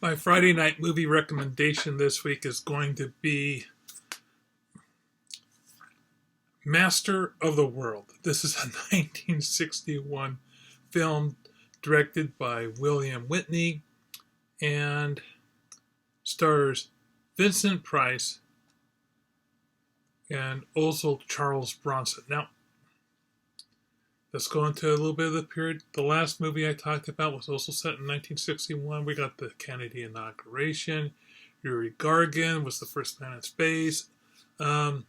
My Friday night movie recommendation this week is going to be Master of the World. This is a 1961 film directed by William Whitney and stars Vincent Price and also Charles Bronson. Now, let's go into a little bit of the period. The last movie I talked about was also set in 1961. We got the Kennedy inauguration. Yuri Gagarin was the first man in space. Adolf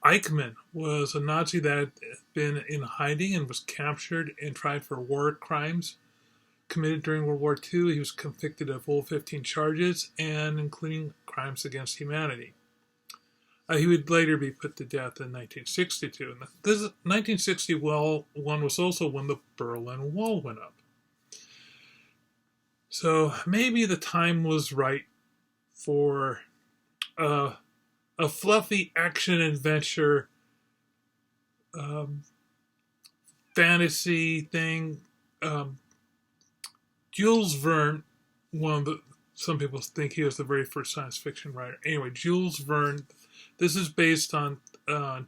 Eichmann was a Nazi that had been in hiding and was captured and tried for war crimes committed during World War II. He was convicted of all 15 charges, and including crimes against humanity. He would later be put to death in 1962. And this 1961 was also when the Berlin Wall went up. So maybe the time was right for a fluffy action adventure fantasy thing. Jules Verne, some people think he was the very first science fiction writer. Anyway, Jules Verne. This is based on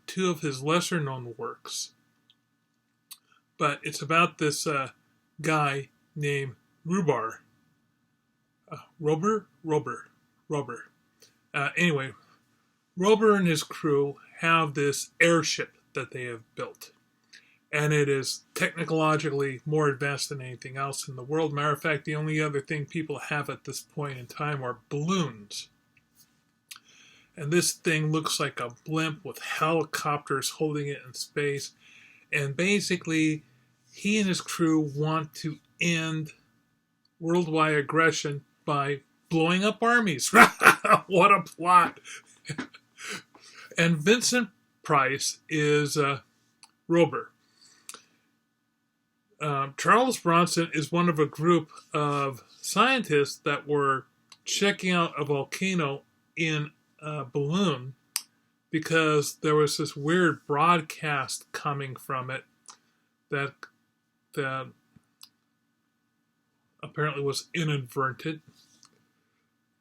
two of his lesser-known works, but it's about this guy named Rubar. Rober. Anyway, Rober and his crew have this airship that they have built, and it is technologically more advanced than anything else in the world. Matter of fact, the only other thing people have at this point in time are balloons. And this thing looks like a blimp with helicopters holding it in space. And basically, he and his crew want to end worldwide aggression by blowing up armies. What a plot! And Vincent Price is Rober. Charles Bronson is one of a group of scientists that were checking out a volcano in balloon because there was this weird broadcast coming from it that apparently was inadvertent,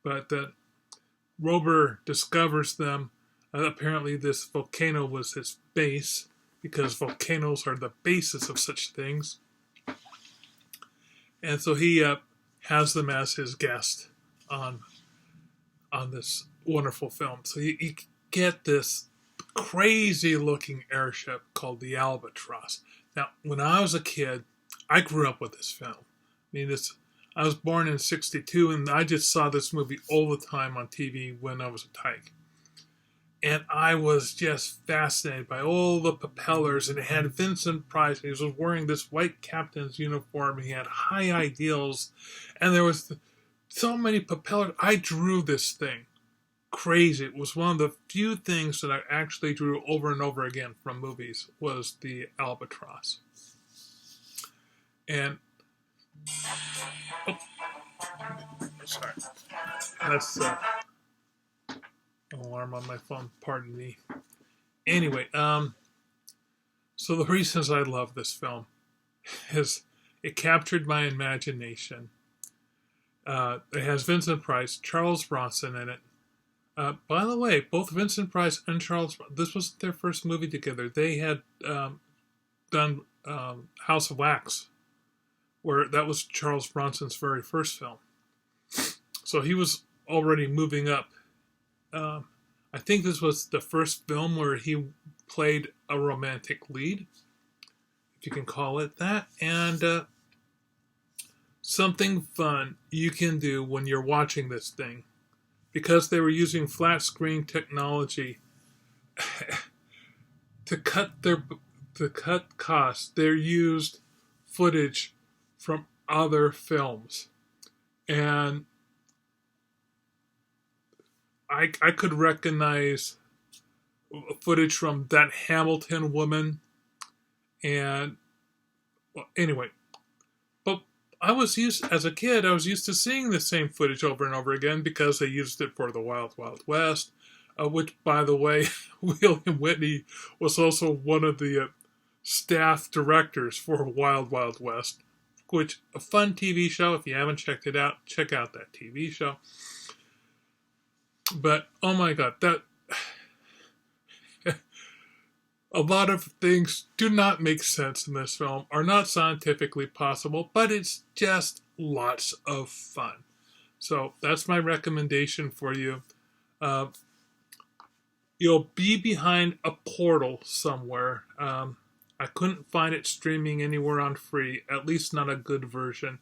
but that Rober discovers them. Apparently this volcano was his base because volcanoes are the basis of such things, and so he has them as his guest on this wonderful film. So you get this crazy looking airship called the Albatross. Now, when I was a kid, I grew up with this film. I was born in '62, and I just saw this movie all the time on TV when I was a tyke. And I was just fascinated by all the propellers, and it had Vincent Price, and he was wearing this white captain's uniform, and he had high ideals, and there was so many propellers. I drew this thing. Crazy. It was one of the few things that I actually drew over and over again from movies was the Albatross. And sorry, that's an alarm on my phone. Pardon me. Anyway, so the reasons I love this film is it captured my imagination. It has Vincent Price, Charles Bronson in it. By the way, both Vincent Price and Charles, this wasn't their first movie together. They had done House of Wax, where that was Charles Bronson's very first film. So he was already moving up. I think this was the first film where he played a romantic lead, if you can call it that. And something fun you can do when you're watching this thing, because they were using flat screen technology to cut costs. They used footage from other films, and I could recognize footage from That Hamilton Woman, and well, anyway. As a kid, I was used to seeing the same footage over and over again because they used it for the Wild Wild West, which, by the way, William Whitney was also one of the staff directors for Wild Wild West. which a fun TV show. If you haven't checked it out, check out that TV show. But oh my god, that a lot of things do not make sense in this film, are not scientifically possible, but it's just lots of fun. So that's my recommendation for you. You'll be behind a portal somewhere. I couldn't find it streaming anywhere on free, at least not a good version.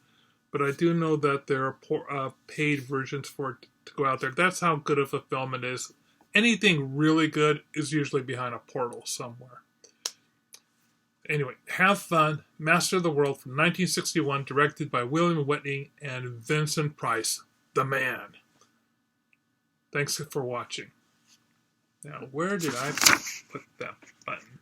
But I do know that there are paid versions for it to go out there. That's how good of a film it is. Anything really good is usually behind a portal somewhere. Anyway, have fun. Master of the World from 1961, directed by William Whitney and Vincent Price, the man. Thanks for watching. Now, where did I put that button?